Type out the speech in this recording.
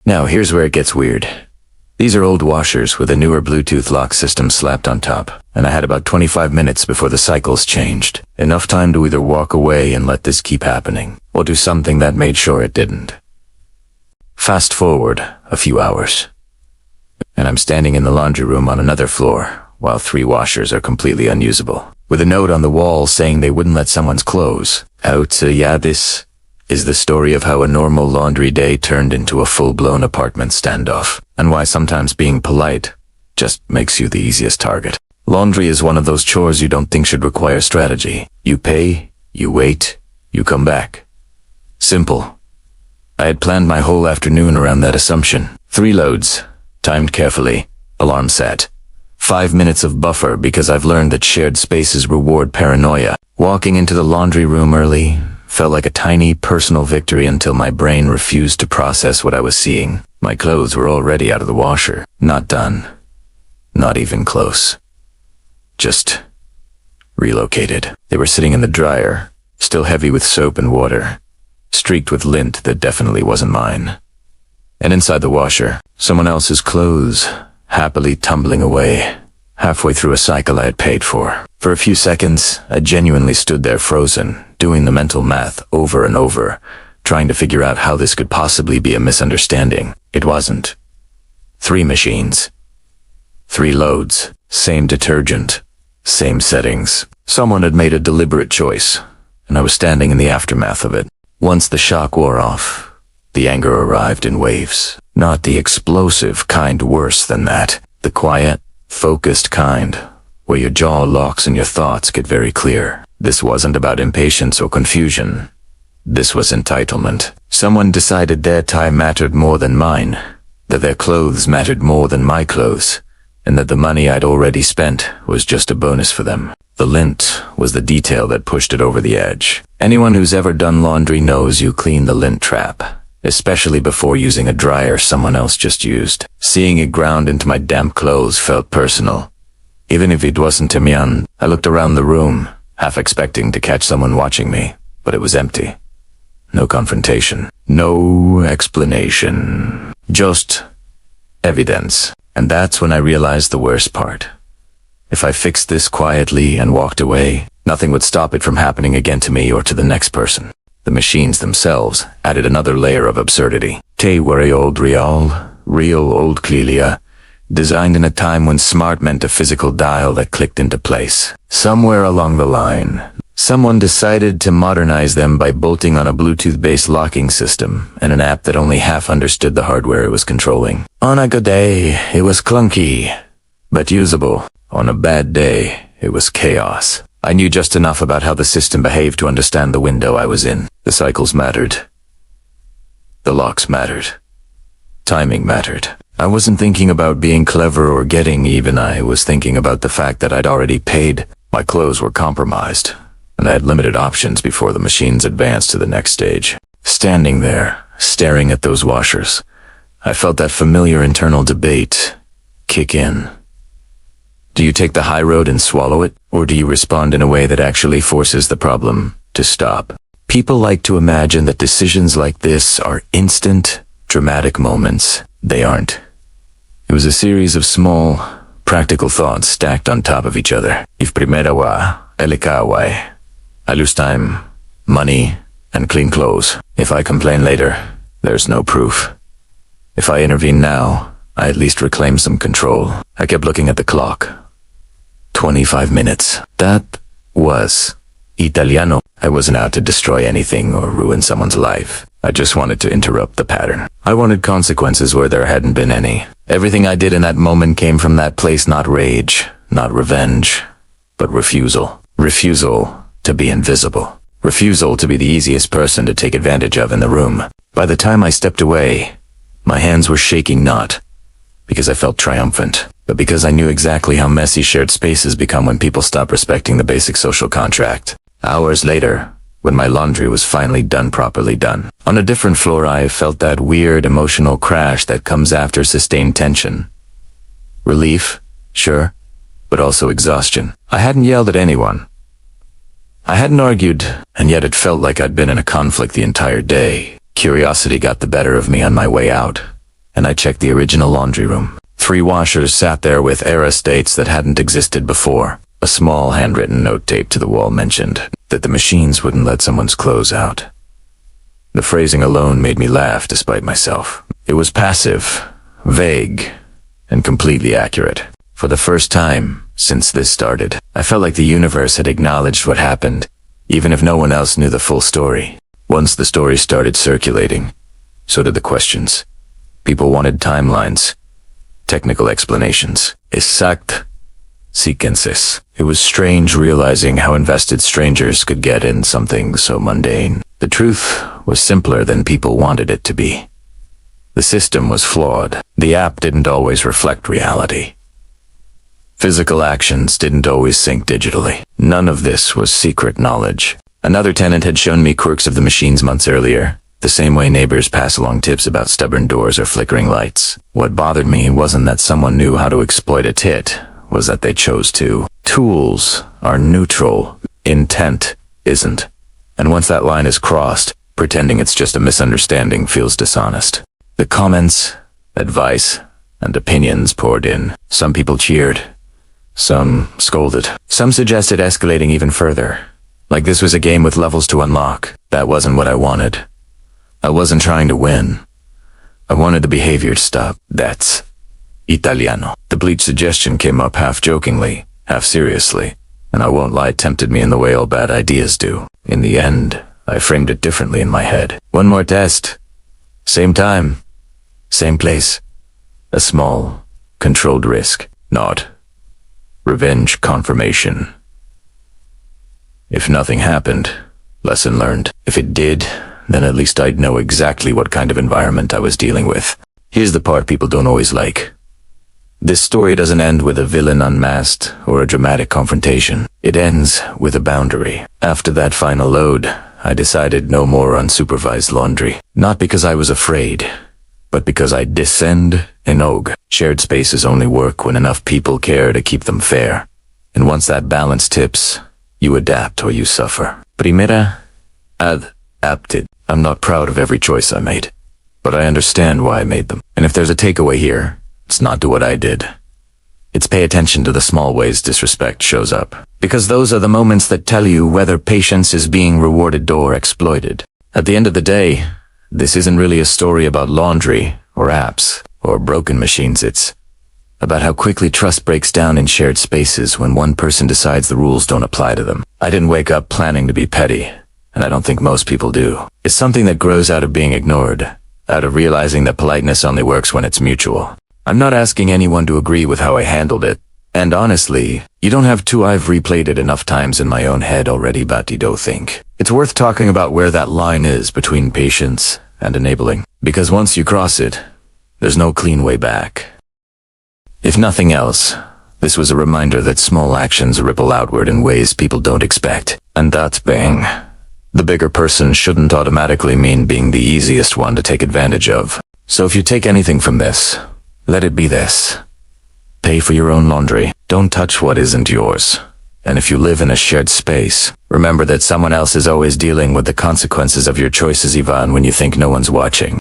Now here's where it gets weird. These are old washers with a newer Bluetooth lock system slapped on top, and I had about 25 minutes before the cycles changed. Enough time to either walk away and let this keep happening, or do something that made sure it didn't. Fast forward a few hours, and I'm standing in the laundry room on another floor, while 3 washers are completely unusable, with a note on the wall saying they wouldn't let someone's clothes out. So yeah, this is the story of how a normal laundry day turned into a full-blown apartment standoff, and why sometimes being polite just makes you the easiest target. Laundry is one of those chores you don't think should require strategy. You pay, you wait, you come back. Simple. I had planned my whole afternoon around that assumption. 3 loads, timed carefully, alarm set. 5 minutes of buffer because I've learned that shared spaces reward paranoia. Walking into the laundry room early felt like a tiny personal victory until my brain refused to process what I was seeing. My clothes were already out of the washer. Not done. Not even close. Just relocated. They were sitting in the dryer, still heavy with soap and water, streaked with lint that definitely wasn't mine. And inside the washer, someone else's clothes, happily tumbling away, halfway through a cycle I had paid for. For a few seconds, I genuinely stood there frozen, doing the mental math over and over, trying to figure out how this could possibly be a misunderstanding. It wasn't. 3 machines. 3 loads. Same detergent. Same settings. Someone had made a deliberate choice, and I was standing in the aftermath of it. Once the shock wore off, the anger arrived in waves. Not the explosive kind, worse than that. The quiet, focused kind, where your jaw locks and your thoughts get very clear. This wasn't about impatience or confusion. This was entitlement. Someone decided their time mattered more than mine, that their clothes mattered more than my clothes, and that the money I'd already spent was just a bonus for them. The lint was the detail that pushed it over the edge. Anyone who's ever done laundry knows you clean the lint trap, especially before using a dryer someone else just used. Seeing it ground into my damp clothes felt personal. Even if it wasn't Timyan, I looked around the room, half expecting to catch someone watching me, but it was empty. No confrontation. No explanation. Just evidence. And that's when I realized the worst part. If I fixed this quietly and walked away, nothing would stop it from happening again to me or to the next person. The machines themselves added another layer of absurdity. Te were old real old Clelia, designed in a time when smart meant a physical dial that clicked into place. Somewhere along the line, someone decided to modernize them by bolting on a Bluetooth-based locking system and an app that only half understood the hardware it was controlling. On a good day, it was clunky, but usable. On a bad day, it was chaos. I knew just enough about how the system behaved to understand the window I was in. The cycles mattered. The locks mattered. Timing mattered. I wasn't thinking about being clever or getting even. I was thinking about the fact that I'd already paid. My clothes were compromised, and I had limited options before the machines advanced to the next stage. Standing there, staring at those washers, I felt that familiar internal debate kick in. Do you take the high road and swallow it, or do you respond in a way that actually forces the problem to stop? People like to imagine that decisions like this are instant, dramatic moments. They aren't. It was a series of small, practical thoughts stacked on top of each other. If primera wa, elikawai. I lose time, money, and clean clothes. If I complain later, there's no proof. If I intervene now, I at least reclaim some control. I kept looking at the clock. 25 minutes. That was Italiano. I wasn't out to destroy anything or ruin someone's life. I just wanted to interrupt the pattern. I wanted consequences where there hadn't been any. Everything I did in that moment came from that place, not rage, not revenge, but refusal. Refusal to be invisible. Refusal to be the easiest person to take advantage of in the room. By the time I stepped away, my hands were shaking, not because I felt triumphant, but because I knew exactly how messy shared spaces become when people stop respecting the basic social contract. Hours later, when my laundry was finally properly done, on a different floor, I felt that weird emotional crash that comes after sustained tension. Relief, sure, but also exhaustion. I hadn't yelled at anyone. I hadn't argued, and yet it felt like I'd been in a conflict the entire day. Curiosity got the better of me on my way out. and I checked the original laundry room. 3 washers sat there with era states that hadn't existed before. A small handwritten note taped to the wall mentioned that the machines wouldn't let someone's clothes out. The phrasing alone made me laugh despite myself. It was passive, vague, and completely accurate. For the first time since this started, I felt like the universe had acknowledged what happened, even if no one else knew the full story. Once the story started circulating, so did the questions. People wanted timelines, technical explanations, exact sequences. It was strange realizing how invested strangers could get in something so mundane. The truth was simpler than people wanted it to be. The system was flawed. The app didn't always reflect reality. Physical actions didn't always sync digitally. None of this was secret knowledge. Another tenant had shown me quirks of the machines months earlier, the same way neighbors pass along tips about stubborn doors or flickering lights. What bothered me wasn't that someone knew how to exploit a tit, was that they chose to. Tools are neutral. Intent isn't. And once that line is crossed, pretending it's just a misunderstanding feels dishonest. The comments, advice, and opinions poured in. Some people cheered. Some scolded. Some suggested escalating even further. Like this was a game with levels to unlock. That wasn't what I wanted. I wasn't trying to win. I wanted the behavior to stop. That's Italiano. The bleach suggestion came up half jokingly, half seriously, and I won't lie, it tempted me in the way all bad ideas do. In the end, I framed it differently in my head. One more test. Same time. Same place. A small, controlled risk. Not revenge confirmation. If nothing happened, lesson learned. If it did, then at least I'd know exactly what kind of environment I was dealing with. Here's the part people don't always like. This story doesn't end with a villain unmasked or a dramatic confrontation. It ends with a boundary. After that final load, I decided no more unsupervised laundry. Not because I was afraid, but because I descend enog. Shared spaces only work when enough people care to keep them fair. And once that balance tips, you adapt or you suffer. Primera, adapted. I'm not proud of every choice I made, but I understand why I made them. And if there's a takeaway here, it's not do what I did. It's pay attention to the small ways disrespect shows up. Because those are the moments that tell you whether patience is being rewarded or exploited. At the end of the day, this isn't really a story about laundry or apps or broken machines. It's about how quickly trust breaks down in shared spaces when one person decides the rules don't apply to them. I didn't wake up planning to be petty, and I don't think most people do. It's something that grows out of being ignored, out of realizing that politeness only works when it's mutual. I'm not asking anyone to agree with how I handled it, and honestly, you don't have to. I've replayed it enough times in my own head already, but you don't think. It's worth talking about where that line is between patience and enabling, because once you cross it, there's no clean way back. If nothing else, this was a reminder that small actions ripple outward in ways people don't expect. And that's bang. The bigger person shouldn't automatically mean being the easiest one to take advantage of. So if you take anything from this, let it be this. Pay for your own laundry. Don't touch what isn't yours. And if you live in a shared space, remember that someone else is always dealing with the consequences of your choices, even when you think no one's watching.